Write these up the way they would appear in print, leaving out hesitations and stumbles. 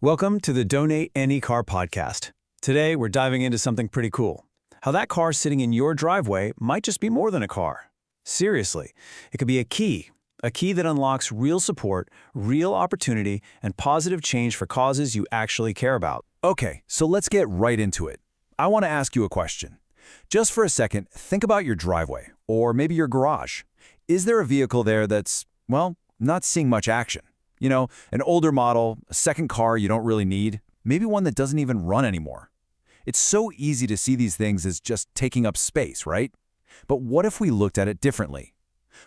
Welcome to the Donate Any Car podcast. Today, we're diving into something pretty cool. How that car sitting in your driveway might just be more than a car. Seriously, it could be a key that unlocks real support, real opportunity, and positive change for causes you actually care about. Okay, so let's get right into it. I want to ask you a question. Just for a second, think about your driveway, or maybe your garage. Is there a vehicle there that's, well, not seeing much action? You know, an older model, a second car you don't really need, maybe one that doesn't even run anymore. It's so easy to see these things as just taking up space, right? But what if we looked at it differently?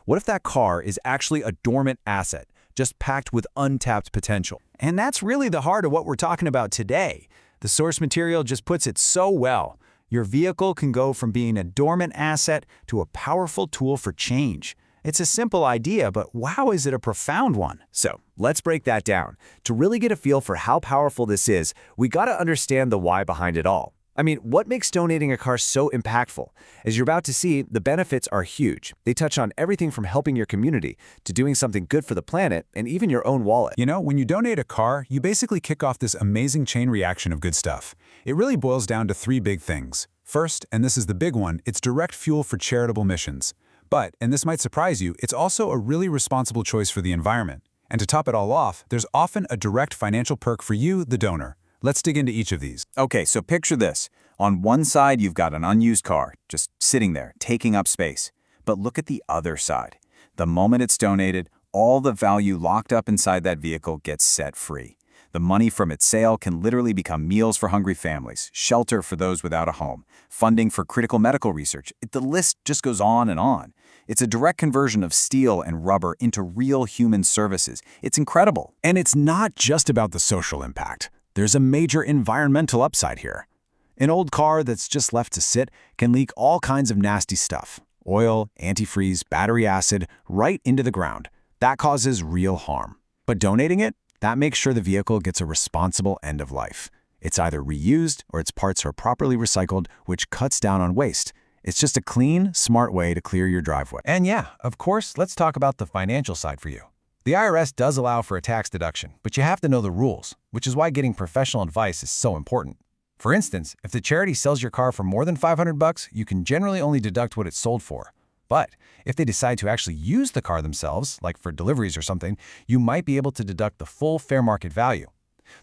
What if that car is actually a dormant asset, just packed with untapped potential? And that's really the heart of what we're talking about today. The source material just puts it so well. Your vehicle can go from being a dormant asset to a powerful tool for change. It's a simple idea, but wow, is it a profound one. So let's break that down. To really get a feel for how powerful this is, we gotta understand the why behind it all. I mean, what makes donating a car so impactful? As you're about to see, the benefits are huge. They touch on everything from helping your community to doing something good for the planet and even your own wallet. You know, when you donate a car, you basically kick off this amazing chain reaction of good stuff. It really boils down to three big things. First, and this is the big one, it's direct fuel for charitable missions. But, and this might surprise you, it's also a really responsible choice for the environment. And to top it all off, there's often a direct financial perk for you, the donor. Let's dig into each of these. Okay, so picture this. On one side, you've got an unused car, just sitting there, taking up space. But look at the other side. The moment it's donated, all the value locked up inside that vehicle gets set free. The money from its sale can literally become meals for hungry families, shelter for those without a home, funding for critical medical research. The list just goes on and on. It's a direct conversion of steel and rubber into real human services. It's incredible. And it's not just about the social impact. There's a major environmental upside here. An old car that's just left to sit can leak all kinds of nasty stuff. Oil, antifreeze, battery acid, right into the ground. That causes real harm. But donating it? That makes sure the vehicle gets a responsible end of life. It's either reused or its parts are properly recycled, which cuts down on waste. It's just a clean, smart way to clear your driveway. And yeah, of course, let's talk about the financial side for you. The IRS does allow for a tax deduction, but you have to know the rules, which is why getting professional advice is so important. For instance, if the charity sells your car for more than $500, you can generally only deduct what it's sold for. But if they decide to actually use the car themselves, like for deliveries or something, you might be able to deduct the full fair market value.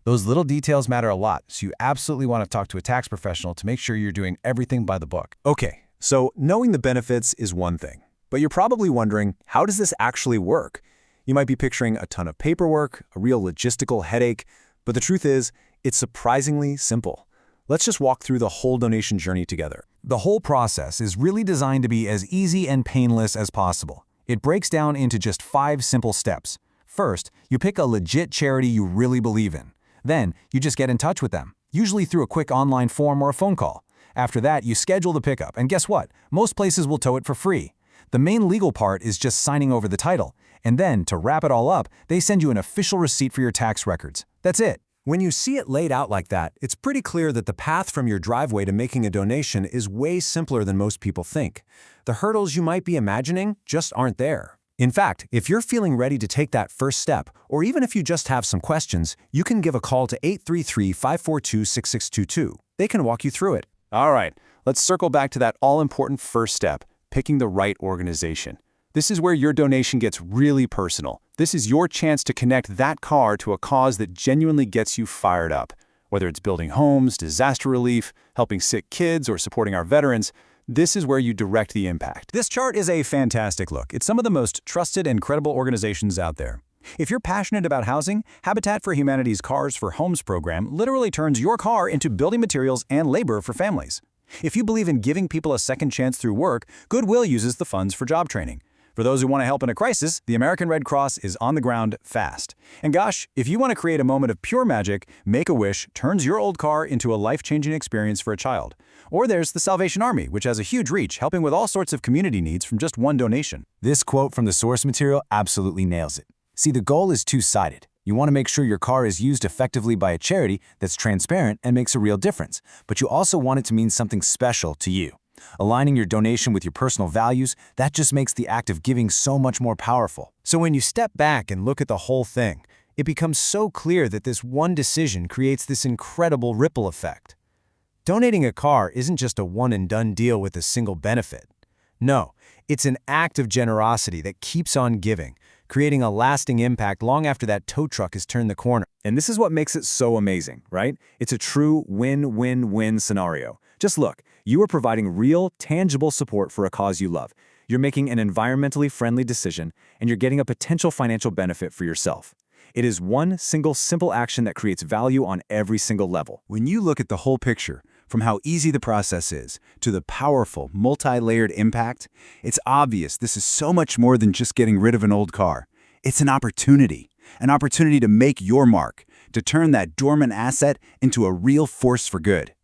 Those little details matter a lot, so you absolutely want to talk to a tax professional to make sure you're doing everything by the book. Okay, so knowing the benefits is one thing, but you're probably wondering, how does this actually work? You might be picturing a ton of paperwork, a real logistical headache, but the truth is, it's surprisingly simple. Let's just walk through the whole donation journey together. The whole process is really designed to be as easy and painless as possible. It breaks down into just 5 simple steps. First, you pick a legit charity you really believe in. Then, you just get in touch with them, usually through a quick online form or a phone call. After that, you schedule the pickup, and guess what? Most places will tow it for free. The main legal part is just signing over the title. And then, to wrap it all up, they send you an official receipt for your tax records. That's it. When you see it laid out like that, it's pretty clear that the path from your driveway to making a donation is way simpler than most people think. The hurdles you might be imagining just aren't there. In fact, if you're feeling ready to take that first step, or even if you just have some questions, you can give a call to 833-542-6622. They can walk you through it. All right, let's circle back to that all-important first step, picking the right organization. This is where your donation gets really personal. This is your chance to connect that car to a cause that genuinely gets you fired up. Whether it's building homes, disaster relief, helping sick kids, or supporting our veterans, this is where you direct the impact. This chart is a fantastic look. It's some of the most trusted and credible organizations out there. If you're passionate about housing, Habitat for Humanity's Cars for Homes program literally turns your car into building materials and labor for families. If you believe in giving people a second chance through work, Goodwill uses the funds for job training. For those who want to help in a crisis, the American Red Cross is on the ground fast. And gosh, if you want to create a moment of pure magic, Make-A-Wish turns your old car into a life-changing experience for a child. Or there's the Salvation Army, which has a huge reach, helping with all sorts of community needs from just one donation. This quote from the source material absolutely nails it. See, the goal is two-sided. You want to make sure your car is used effectively by a charity that's transparent and makes a real difference, but you also want it to mean something special to you. Aligning your donation with your personal values, that just makes the act of giving so much more powerful. So when you step back and look at the whole thing, It becomes so clear that this one decision creates this incredible ripple effect. Donating a car isn't just a one-and-done deal with a single benefit. No, it's an act of generosity that keeps on giving, creating a lasting impact long after that tow truck has turned the corner. And this is what makes it so amazing, right? It's a true win-win-win scenario. Just look, you are providing real, tangible support for a cause you love. You're making an environmentally friendly decision, and you're getting a potential financial benefit for yourself. It is one single simple action that creates value on every single level. When you look at the whole picture, from how easy the process is to the powerful, multi-layered impact, it's obvious this is so much more than just getting rid of an old car. It's an opportunity to make your mark, to turn that dormant asset into a real force for good.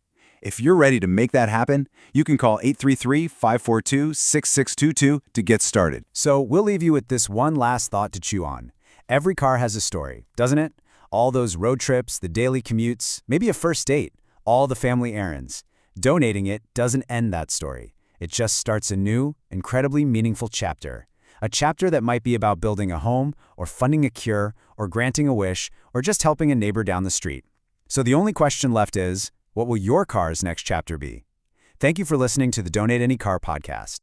If you're ready to make that happen, you can call 833-542-6622 to get started. So we'll leave you with this one last thought to chew on. Every car has a story, doesn't it? All those road trips, the daily commutes, maybe a first date, all the family errands. Donating it doesn't end that story. It just starts a new, incredibly meaningful chapter. A chapter that might be about building a home, or funding a cure, or granting a wish, or just helping a neighbor down the street. So the only question left is, what will your car's next chapter be? Thank you for listening to the Donate Any Car podcast.